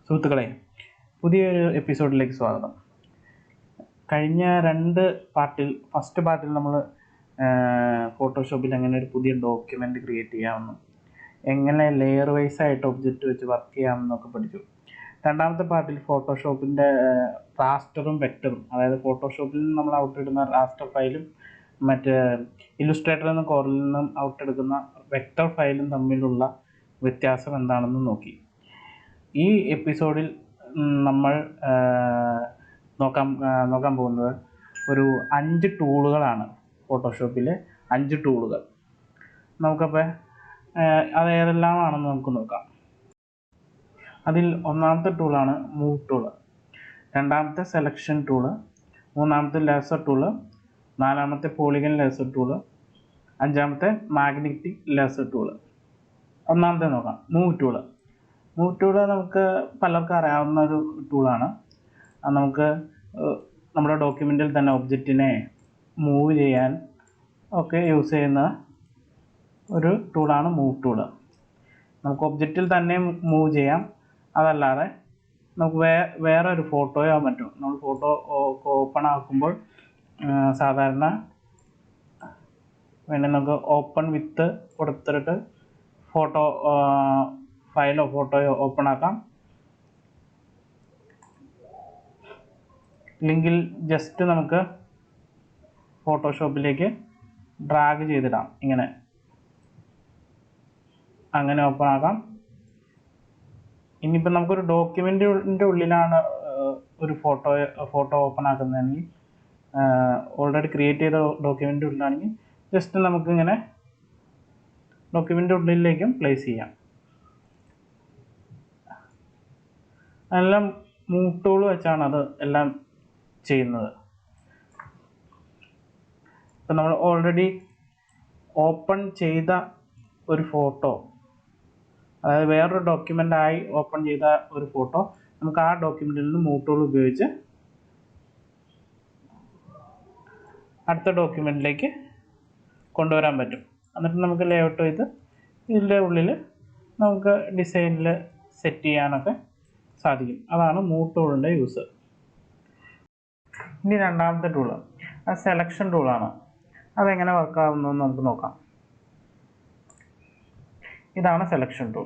സുഹൃത്തുക്കളെ, പുതിയൊരു എപ്പിസോഡിലേക്ക് സ്വാഗതം. കഴിഞ്ഞ ഫസ്റ്റ് പാർട്ടിൽ നമ്മൾ ഫോട്ടോഷോപ്പിൽ എങ്ങനെ ഒരു പുതിയ ഡോക്യുമെൻ്റ് ക്രിയേറ്റ് ചെയ്യാമെന്നും എങ്ങനെ ലെയർ വൈസ് ആയിട്ട് ഒബ്ജക്റ്റ് വെച്ച് വർക്ക് ചെയ്യാമെന്നൊക്കെ പഠിച്ചു. രണ്ടാമത്തെ പാർട്ടിൽ ഫോട്ടോഷോപ്പിൻ്റെ റാസ്റ്ററും വെക്ടറും, അതായത് ഫോട്ടോഷോപ്പിൽ നിന്ന് നമ്മൾ ഔട്ടിടുന്ന റാസ്റ്റർ ഫയലും മറ്റ് ഇല്ലുസ്ട്രേറ്ററിൽ നിന്നും കോറിൽ നിന്നും ഔട്ടെടുക്കുന്ന വെക്ടർ ഫയലും തമ്മിലുള്ള വ്യത്യാസം എന്താണെന്ന് നോക്കി. ഈ എപ്പിസോഡിൽ നമ്മൾ നോക്കാൻ പോകുന്നത് ഒരു 5 ടൂളുകളാണ്. ഫോട്ടോഷോപ്പിലെ 5 ടൂളുകൾ. നമുക്കപ്പോൾ അത് ഏതെല്ലാമാണെന്ന് നമുക്ക് നോക്കാം. അതിൽ ഒന്നാമത്തെ ടൂളാണ് മൂവ് ടൂള്, രണ്ടാമത്തെ സെലക്ഷൻ ടൂള്, മൂന്നാമത്തെ ലാസോ ടൂള്, നാലാമത്തെ പോളിഗൺ ലാസോ ടൂള്, അഞ്ചാമത്തെ മാഗ്നറ്റിക് ലാസോ ടൂള്. ഒന്നാമത്തെ നോക്കാം, മൂവ് ടൂള്. മൂവ് ടൂള് നമുക്ക് പലർക്കും അറിയാവുന്ന ഒരു ടൂളാണ്. നമുക്ക് നമ്മുടെ ഡോക്യുമെൻറ്റിൽ തന്നെ ഒബ്ജക്റ്റിനെ മൂവ് ചെയ്യാൻ ഒക്കെ യൂസ് ചെയ്യുന്ന ഒരു ടൂളാണ് മൂവ് ടൂള്. നമുക്ക് ഒബ്ജക്റ്റിൽ തന്നെ മൂവ് ചെയ്യാം. അതല്ലാതെ നമുക്ക് വേറെ ഒരു ഫോട്ടോയോ മറ്റോ നമ്മൾ ഫോട്ടോ ഓപ്പൺ ആക്കുമ്പോൾ സാധാരണ വേണമെങ്കിൽ നമുക്ക് ഓപ്പൺ വിത്ത് കൊടുത്തിട്ട് ഫോട്ടോ ഫയലോ ഫോട്ടോയോ ഓപ്പൺ ആക്കാം. ലിങ്കിൽ ജസ്റ്റ് നമുക്ക് ഫോട്ടോഷോപ്പിലേക്ക് ഡ്രാഗ് ചെയ്തിടാം. അങ്ങനെ ഓപ്പൺ ആക്കാം. ഇനിയിപ്പോൾ നമുക്കൊരു ഡോക്യുമെൻറ്റിൻ്റെ ഉള്ളിലാണ് ഒരു ഫോട്ടോ ഓപ്പൺ ആക്കുന്നതെങ്കിൽ, ഓൾറെഡി ക്രിയേറ്റ് ചെയ്ത ഡോക്യുമെൻ്റ് ഉള്ളിലാണെങ്കിൽ ജസ്റ്റ് നമുക്കിങ്ങനെ ഡോക്യുമെൻ്റ് ഉള്ളിലേക്കും പ്ലേസ് ചെയ്യാം. എല്ലാം മൂവ് ടൂൾ വെച്ചാണ് അത് എല്ലാം ചെയ്യുന്നത്. ഇപ്പം നമ്മൾ ഓൾറെഡി ഓപ്പൺ ചെയ്ത ഒരു ഫോട്ടോ, അതായത് വേറൊരു ഡോക്യുമെൻ്റായി ഓപ്പൺ ചെയ്ത ഒരു ഫോട്ടോ നമുക്ക് ആ ഡോക്യുമെൻറ്റിൽ നിന്ന് മൂവ് ടൂൾ ഉപയോഗിച്ച് അടുത്ത ഡോക്യുമെൻറ്റിലേക്ക് കൊണ്ടുവരാൻ പറ്റും. എന്നിട്ട് നമുക്ക് ലേഔട്ട് ചെയ്ത് ഇതിൻ്റെ ഉള്ളിൽ നമുക്ക് ഡിസൈനിൽ സെറ്റ് ചെയ്യാനൊക്കെ സാധിക്കും. അതാണ് മൂവ് ടൂളിൻ്റെ യൂസ്. ഇനി രണ്ടാമത്തെ ടൂള് അത് സെലക്ഷൻ ടൂളാണ്. അതെങ്ങനെ വർക്കാവുന്നതെന്ന് നമുക്ക് നോക്കാം. ഇതാണ് സെലക്ഷൻ ടൂൾ.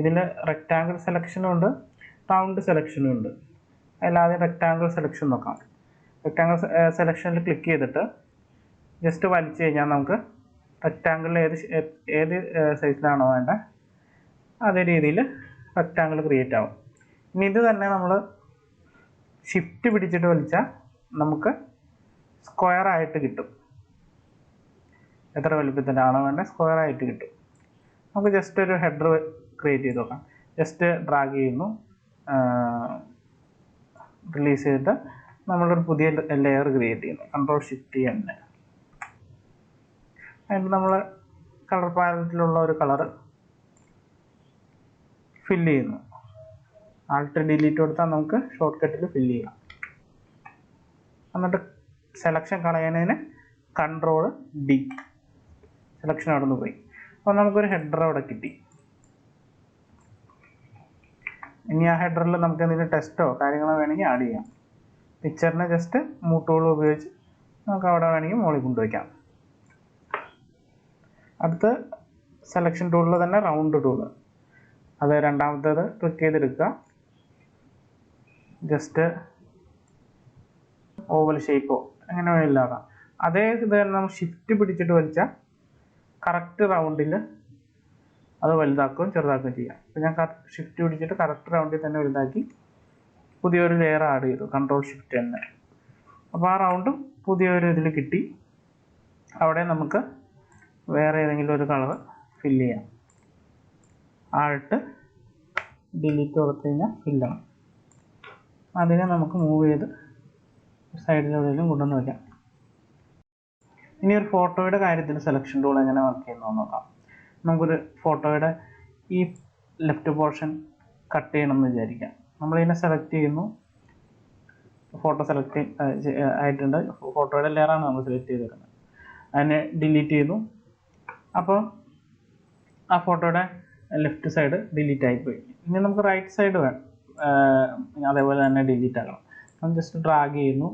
ഇതിൽ റെക്റ്റാങ്കിൾ സെലക്ഷനും ഉണ്ട്, റൗണ്ട് സെലക്ഷനും ഉണ്ട്. അതിലാദ്യം റെക്റ്റാങ്കിൾ സെലക്ഷൻ നോക്കാം. റെക്റ്റാങ്കിൾ സെലക്ഷനിൽ ക്ലിക്ക് ചെയ്തിട്ട് ജസ്റ്റ് വലിച്ചു കഴിഞ്ഞാൽ നമുക്ക് റെക്റ്റാങ്കിളിൽ ഏത് സൈസിലാണോ വേണ്ടത് അതേ രീതിയിൽ റെക്റ്റാങ്കിൾ ക്രിയേറ്റ് ആവും. ഇനി ഇത് തന്നെ നമ്മൾ ഷിഫ്റ്റ് പിടിച്ചിട്ട് വലിച്ചാൽ നമുക്ക് സ്ക്വയർ ആയിട്ട് കിട്ടും. എത്ര വലുപ്പത്തിലാണോ വേണ്ടത് സ്ക്വയർ ആയിട്ട് കിട്ടും. നമുക്ക് ജസ്റ്റ് ഒരു ഹെഡർ ക്രിയേറ്റ് ചെയ്ത് നോക്കാം. ജസ്റ്റ് ഡ്രാഗ് ചെയ്യുന്നു, റിലീസ് ചെയ്തിട്ട് നമ്മളൊരു പുതിയ ലെയർ ക്രിയേറ്റ് ചെയ്യുന്നു. കൺട്രോൾ ഷിഫ്റ്റ് തന്നെ അതിന് നമ്മൾ കളർ പാലറ്റിലുള്ള ഒരു കളർ ഫില്ല് ചെയ്യുന്നു. ആൾട്ട് ഡിലീറ്റ് കൊടുത്താൽ നമുക്ക് ഷോർട്ട് കട്ടിൽ ഫില്ല് ചെയ്യാം. എന്നിട്ട് സെലക്ഷൻ കളയാനതിന് കൺട്രോൾ ഡി, സെലക്ഷൻ അവിടെ നിന്ന് പോയി. അപ്പോൾ നമുക്കൊരു ഹെഡർ അവിടെ കിട്ടി. ഇനി ആ ഹെഡറിൽ നമുക്ക് എന്തെങ്കിലും ടെക്സ്റ്റോ കാര്യങ്ങളോ വേണമെങ്കിൽ ആഡ് ചെയ്യാം. പിക്ചറിനെ ജസ്റ്റ് മൂവ് ടൂൾ ഉപയോഗിച്ച് നമുക്ക് അവിടെ വേണമെങ്കിൽ മുകളിൽ കൊണ്ടുവയ്ക്കാം. അടുത്ത് സെലക്ഷൻ ടൂളിൽ തന്നെ റൗണ്ട് ടൂള്, അത് രണ്ടാമത്തേത് ക്ലിക്ക് ചെയ്തെടുക്കുക. ജസ്റ്റ് ഓവൽ ഷേപ്പോ അങ്ങനെ വേണമെങ്കിലാകാം. അതേ ഇത് തന്നെ നമ്മൾ ഷിഫ്റ്റ് പിടിച്ചിട്ട് വലിച്ചാൽ കറക്റ്റ് റൗണ്ടിൽ അത് വലുതാക്കുകയും ചെറുതാക്കുകയും ചെയ്യാം. അപ്പോൾ ഞാൻ ഷിഫ്റ്റ് പിടിച്ചിട്ട് കറക്റ്റ് റൗണ്ടിൽ തന്നെ വലുതാക്കി പുതിയൊരു ലെയർ ആഡ് ചെയ്തു. കൺട്രോൾ ഷിഫ്റ്റ് തന്നെ. അപ്പോൾ ആ റൗണ്ടും പുതിയൊരു ഇതിൽ കിട്ടി. അവിടെ നമുക്ക് വേറെ ഏതെങ്കിലും ഒരു കളർ ഫില്ല് ചെയ്യാം. ആൾട്ട് ഡിലീറ്റ് കൊടുത്തു കഴിഞ്ഞാൽ ഫില്ലാണ്. അതിനെ നമുക്ക് മൂവ് ചെയ്ത് സൈഡിലെവിടെയെങ്കിലും കൊണ്ടുവന്ന് വയ്ക്കാം. ഇനി ഒരു ഫോട്ടോയുടെ കാര്യത്തിൽ സെലക്ഷൻ ടൂൾ എങ്ങനെ വർക്ക് ചെയ്യുന്നതെന്ന് നോക്കാം. നമുക്കൊരു ഫോട്ടോയുടെ ഈ ലെഫ്റ്റ് പോർഷൻ കട്ട് ചെയ്യണമെന്ന് വിചാരിക്കാം. നമ്മളിതിനെ സെലക്ട് ചെയ്യുന്നു. ഫോട്ടോ സെലക്ട് ആയിട്ടുണ്ട്. ഫോട്ടോയുടെ ലെയറാണ് നമ്മൾ സെലക്ട് ചെയ്തിരിക്കുന്നത്. അതിനെ ഡിലീറ്റ് ചെയ്യുന്നു. അപ്പോൾ ആ ഫോട്ടോയുടെ ലെഫ്റ്റ് സൈഡ് ഡിലീറ്റ് ആയിപ്പോയി. ഇനി നമുക്ക് റൈറ്റ് സൈഡ് അതേപോലെ തന്നെ ഡിലീറ്റ് ആക്കണം. നമ്മൾ ജസ്റ്റ് ഡ്രാഗ് ചെയ്യുന്നു,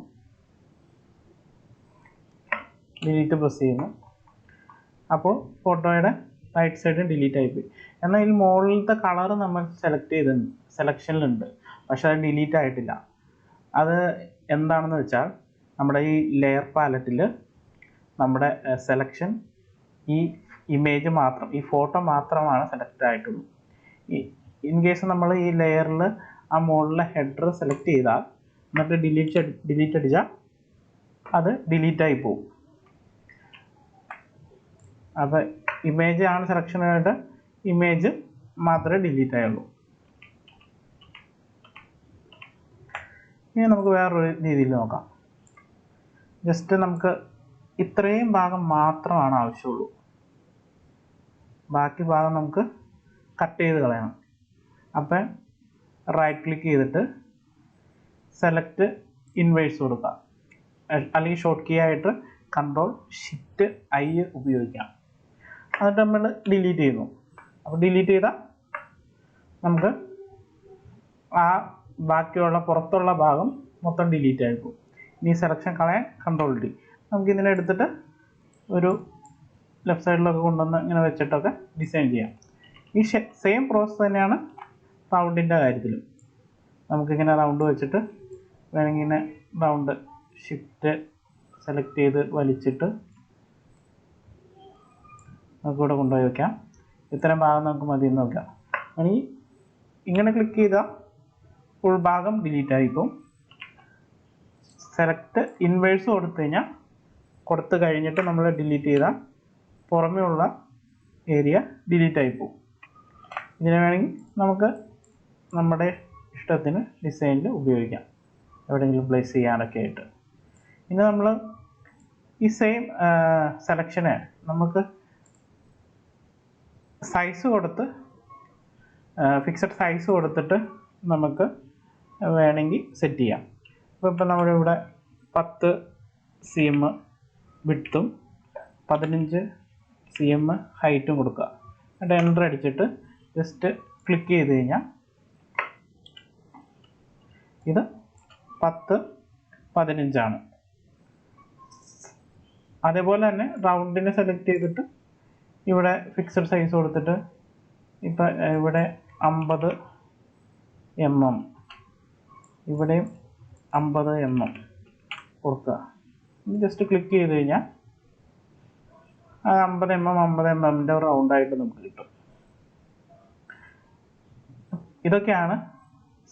ഡിലീറ്റ് പ്രസ് ചെയ്യുന്നു. അപ്പോൾ ഫോട്ടോയുടെ റൈറ്റ് സൈഡ് ഡിലീറ്റ് ആയിപ്പോയി. എന്നാൽ ഇതിൽ മുകളിലത്തെ കളർ നമ്മൾ സെലക്ഷനിലുണ്ട്, പക്ഷെ അത് ഡിലീറ്റ് ആയിട്ടില്ല. അത് എന്താണെന്ന് വെച്ചാൽ നമ്മുടെ ഈ ലെയർ പാലറ്റിൽ നമ്മുടെ സെലക്ഷൻ ഈ ഇമേജ് മാത്രം, ഈ ഫോട്ടോ മാത്രമാണ് സെലക്ട് ആയിട്ടുള്ളൂ. ഇൻ കേസ് നമ്മൾ ഈ ലെയറിൽ ആ മുകളിലെ ഹെഡർ സെലക്ട് ചെയ്താൽ എന്നിട്ട് ഡിലീറ്റ് അടിച്ചാൽ അത് ഡിലീറ്റായി പോകും. അപ്പോൾ ഇമേജ് ആണ് സെലക്ഷനായിട്ട്, ഇമേജ് മാത്രമേ ഡിലീറ്റ് ആയുള്ളൂ. ഇനി നമുക്ക് വേറൊരു രീതിയിൽ നോക്കാം. ജസ്റ്റ് നമുക്ക് ഇത്രയും ഭാഗം മാത്രമാണ് ആവശ്യമുള്ളൂ, ബാക്കി ഭാഗം നമുക്ക് കട്ട് ചെയ്ത് കളയണം. അപ്പം റൈറ്റ് ക്ലിക്ക് ചെയ്തിട്ട് സെലക്ട് ഇൻവേഴ്സ് കൊടുക്കുക, അല്ലെങ്കിൽ ഷോർട്ട് കീ ആയിട്ട് Ctrl+Shift+I ഉപയോഗിക്കാം. എന്നിട്ട് നമ്മൾ ഡിലീറ്റ് ചെയ്യുന്നു. അപ്പോൾ ഡിലീറ്റ് ചെയ്താൽ നമുക്ക് ആ ബാക്കിയുള്ള പുറത്തുള്ള ഭാഗം മൊത്തം ഡിലീറ്റ് ആയിരിക്കും. ഇനി സെലക്ഷൻ കളയാൻ Ctrl+D. നമുക്കിതിനെ എടുത്തിട്ട് ഒരു ലെഫ്റ്റ് സൈഡിലൊക്കെ കൊണ്ടുവന്ന് ഇങ്ങനെ വെച്ചിട്ടൊക്കെ ഡിസൈൻ ചെയ്യാം. ഈ സെയിം പ്രോസസ്സ് തന്നെയാണ് റൗണ്ടിൻ്റെ കാര്യത്തിലും. നമുക്കിങ്ങനെ റൗണ്ട് വെച്ചിട്ട് വേണമെങ്കിൽ ഇങ്ങനെ റൗണ്ട് ഷിഫ്റ്റ് സെലക്ട് ചെയ്ത് വലിച്ചിട്ട് നമുക്കിവിടെ കൊണ്ടുപോയി വയ്ക്കാം. ഇത്രയും ഭാഗം നമുക്ക് മതി എന്ന് നോക്കാം. ഇനി ഇങ്ങനെ ക്ലിക്ക് ചെയ്താൽ ഫുൾ ഭാഗം ഡിലീറ്റ് ആയിപ്പോൾ. സെലക്ട് ഇൻവേഴ്സ് കൊടുത്തു കഴിഞ്ഞിട്ട് നമ്മൾ ഡിലീറ്റ് ചെയ്താൽ പുറമേ ഉള്ള ഏരിയ ഡിലീറ്റ് ആയിപ്പോവും. ഇതിനെ വേണമെങ്കിൽ നമുക്ക് നമ്മുടെ ഇഷ്ടത്തിന് ഡിസൈനിൽ ഉപയോഗിക്കാം, എവിടെയെങ്കിലും പ്ലേസ് ചെയ്യാനൊക്കെ ആയിട്ട്. ഇനി നമ്മൾ ഈ സെയിം സെലക്ഷനെ നമുക്ക് സൈസ് കൊടുത്ത് ഫിക്സഡ് സൈസ് കൊടുത്തിട്ട് നമുക്ക് വേണമെങ്കിൽ സെറ്റ് ചെയ്യാം. അപ്പോൾ ഇപ്പം നമ്മളിവിടെ 10 cm വിഡ്ത്തും 15 cm ഹൈറ്റും കൊടുക്കുക. എന്നിട്ട് എൻ്റർ അടിച്ചിട്ട് ജസ്റ്റ് ക്ലിക്ക് ചെയ്ത് കഴിഞ്ഞാൽ ഇത് 10-15 ആണ്. അതേപോലെ തന്നെ റൗണ്ടിനെ സെലക്ട് ചെയ്തിട്ട് ഇവിടെ ഫിക്സഡ് സൈസ് കൊടുത്തിട്ട് ഇപ്പം ഇവിടെ 50 mm, ഇവിടെയും 50 mm കൊടുക്കുക. ജസ്റ്റ് ക്ലിക്ക് ചെയ്ത് കഴിഞ്ഞാൽ 50 mm റൗണ്ടായിട്ട് നമുക്ക് കിട്ടും. ഇതൊക്കെയാണ്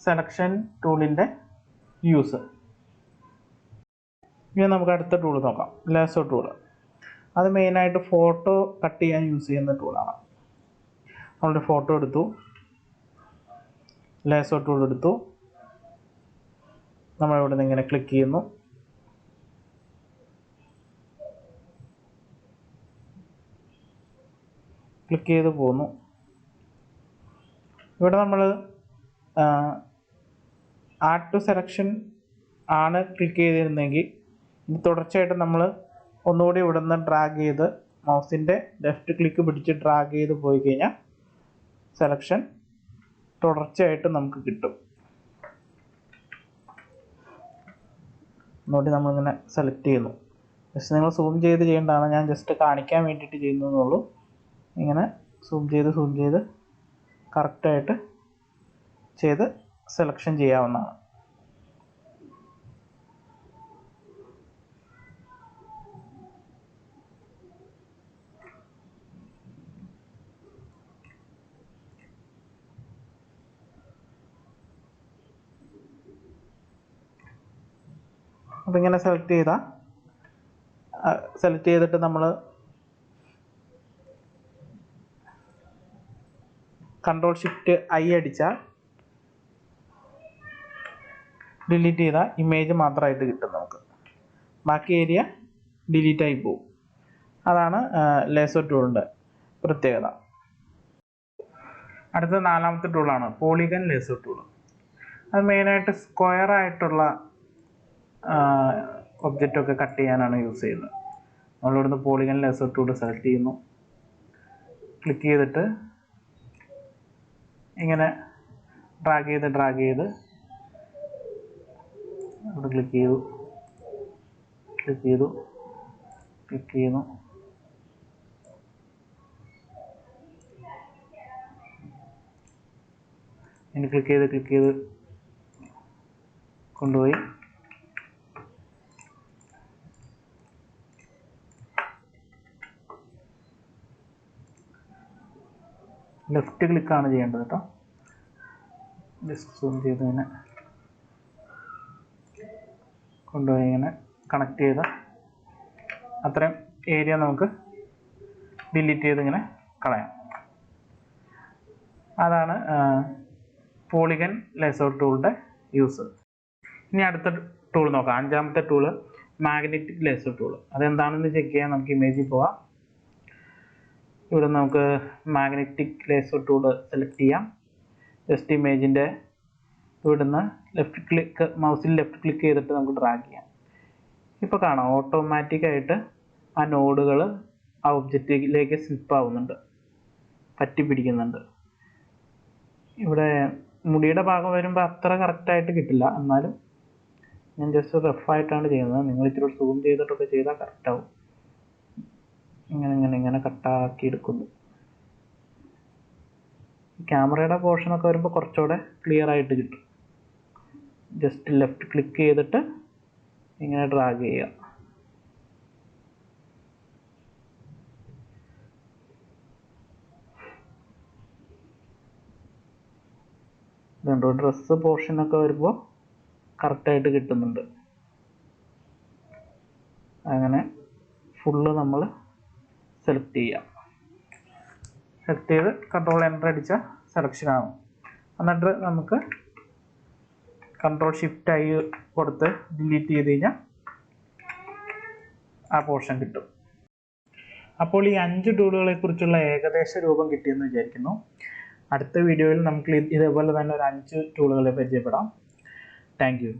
സെലക്ഷൻ ടൂളിൻ്റെ യൂസ്. ഇനി നമുക്ക് അടുത്ത ടൂൾ നോക്കാം, ലാസോ ടൂള്. അത് മെയിനായിട്ട് ഫോട്ടോ കട്ട് ചെയ്യാൻ യൂസ് ചെയ്യുന്ന ടൂളാണ്. നമ്മളൊരു ഫോട്ടോ എടുത്തു, ലാസോ ടൂൾ എടുത്തു, നമ്മളിവിടെ നിന്ന് ഇങ്ങനെ ക്ലിക്ക് ചെയ്യുന്നു. ക്ലിക്ക് ചെയ്ത് പോകുന്നു. ഇവിടെ നമ്മൾ ആഡ് ടു സെലക്ഷൻ ആണ് ക്ലിക്ക് ചെയ്തിരുന്നെങ്കിൽ ഇത് തുടർച്ചയായിട്ട് നമ്മൾ ഒന്നുകൂടി ഇവിടെ നിന്ന് ഡ്രാഗ് ചെയ്ത് മൗസിൻ്റെ ലെഫ്റ്റ് ക്ലിക്ക് പിടിച്ച് ഡ്രാഗ് ചെയ്ത് പോയി കഴിഞ്ഞാൽ സെലക്ഷൻ തുടർച്ചയായിട്ട് നമുക്ക് കിട്ടും. ഒന്നുകൂടി നമ്മളിങ്ങനെ സെലക്ട് ചെയ്യുന്നു. ജസ്റ്റ് നിങ്ങൾ സൂം ചെയ്ത് ചെയ്യേണ്ടതാണ്, ഞാൻ ജസ്റ്റ് കാണിക്കാൻ വേണ്ടിയിട്ട് ചെയ്യുന്നതെന്നുള്ളൂ. ഇങ്ങനെ സൂം ചെയ്ത് കറക്റ്റായിട്ട് ചെയ്ത് സെലക്ഷൻ ചെയ്യാവുന്നതാണ്. അപ്പോൾ ഇങ്ങനെ സെലക്ട് ചെയ്തിട്ട് നമ്മൾ Ctrl+Shift+I അടിച്ചാൽ ഡിലീറ്റ് ചെയ്താൽ ഇമേജ് മാത്രമായിട്ട് കിട്ടും നമുക്ക്. ബാക്കി ഏരിയ ഡിലീറ്റ് ആയി പോകും. അതാണ് ലേസർ ടൂളിൻ്റെ പ്രത്യേകത. അടുത്ത 4ാമത്തെ ടൂളാണ് പോളിഗൺ ലേസർ ടൂൾ. അത് മെയിനായിട്ട് സ്ക്വയർ ആയിട്ടുള്ള ഒബ്ജക്റ്റൊക്കെ കട്ട് ചെയ്യാനാണ് യൂസ് ചെയ്യുന്നത്. നമ്മളിവിടുന്ന് പോളിഗൺ ലേസർ ടൂൾ സെലക്ട് ചെയ്യുന്നു. ക്ലിക്ക് ചെയ്തിട്ട് ഇങ്ങനെ ഡ്രാഗ് ചെയ്ത് ഇവിടെ ക്ലിക്ക് ചെയ്യുന്നു, ഇനി ക്ലിക്ക് ചെയ്ത് കൊണ്ടുപോയി ലെഫ്റ്റ് ക്ലിക്കാണ് ചെയ്യേണ്ടത് കേട്ടോ. ജസ്റ്റ് സൂം ചെയ്ത് ഇങ്ങനെ കൊണ്ടുപോയി ഇങ്ങനെ കണക്ട് ചെയ്ത അത്രയും ഏരിയ നമുക്ക് ഡിലീറ്റ് ചെയ്ത് ഇങ്ങനെ കളയാം. അതാണ് പോളിഗൺ ലെസോ ടൂളിൻ്റെ യൂസ്. ഇനി അടുത്ത ടൂൾ നോക്കാം. അഞ്ചാമത്തെ ടൂള് മാഗ്നറ്റിക് ലെസോ ടൂൾ. അതെന്താണെന്ന് ചെക്ക് ചെയ്യാൻ നമുക്ക് ഇമേജിൽ പോവാം. ഇവിടെ നമുക്ക് മാഗ്നറ്റിക് ലെസോ ടൂൾ സെലക്ട് ചെയ്യാം. ജസ്റ്റ് ഇമേജിൻ്റെ ഇവിടുന്ന് ലെഫ്റ്റ് ക്ലിക്ക്, മൗസിൽ ലെഫ്റ്റ് ക്ലിക്ക് ചെയ്തിട്ട് നമുക്ക് ഡ്രാഗ് ചെയ്യാം. ഇപ്പോൾ കാണാം ഓട്ടോമാറ്റിക്കായിട്ട് ആ നോഡുകൾ ആ ഒബ്ജക്റ്റിലേക്ക് സ്ലിപ്പ് ആവുന്നുണ്ട്, പറ്റി പിടിക്കുന്നുണ്ട്. ഇവിടെ മുടിയുടെ ഭാഗം വരുമ്പോൾ അത്ര കറക്റ്റായിട്ട് കിട്ടില്ല, എന്നാലും ഞാൻ ജസ്റ്റ് റഫായിട്ടാണ് ചെയ്യുന്നത്. നിങ്ങൾ ഇച്ചിരി സൂം ചെയ്തിട്ടൊക്കെ ചെയ്താൽ കറക്റ്റാവും. ഇങ്ങനെ കട്ടാക്കി എടുക്കുന്നു. ക്യാമറയുടെ പോർഷനൊക്കെ വരുമ്പോൾ കുറച്ചുകൂടെ ക്ലിയർ ആയിട്ട് കിട്ടും. ജസ്റ്റ് ലെഫ്റ്റ് ക്ലിക്ക് ചെയ്തിട്ട് ഇങ്ങനെ ഡ്രാഗ് ചെയ്യുക. ഇതുണ്ടോ, ഡ്രസ്സ് പോർഷനൊക്കെ വരുമ്പോൾ കറക്റ്റായിട്ട് കിട്ടുന്നുണ്ട്. അങ്ങനെ ഫുള്ള് നമ്മൾ സെലക്ട് ചെയ്യാം. സെലക്ട് ചെയ്ത് കൺട്രോൾ എൻ്റർ അടിച്ച സെലക്ഷൻ ആവും. എന്നിട്ട് നമുക്ക് കൺട്രോൾ ഷിഫ്റ്റ് ആയി കൊടുത്ത് ഡിലീറ്റ് ചെയ്ത് കഴിഞ്ഞാൽ ആ പോർഷൻ കിട്ടും. അപ്പോൾ ഈ 5 ടൂളുകളെ കുറിച്ചുള്ള ഏകദേശ രൂപം കിട്ടിയെന്ന് വിചാരിക്കുന്നു. അടുത്ത വീഡിയോയിൽ നമുക്ക് ഇതേപോലെ തന്നെ ഒരു 5 ടൂളുകളെ പരിചയപ്പെടാം. Thank you.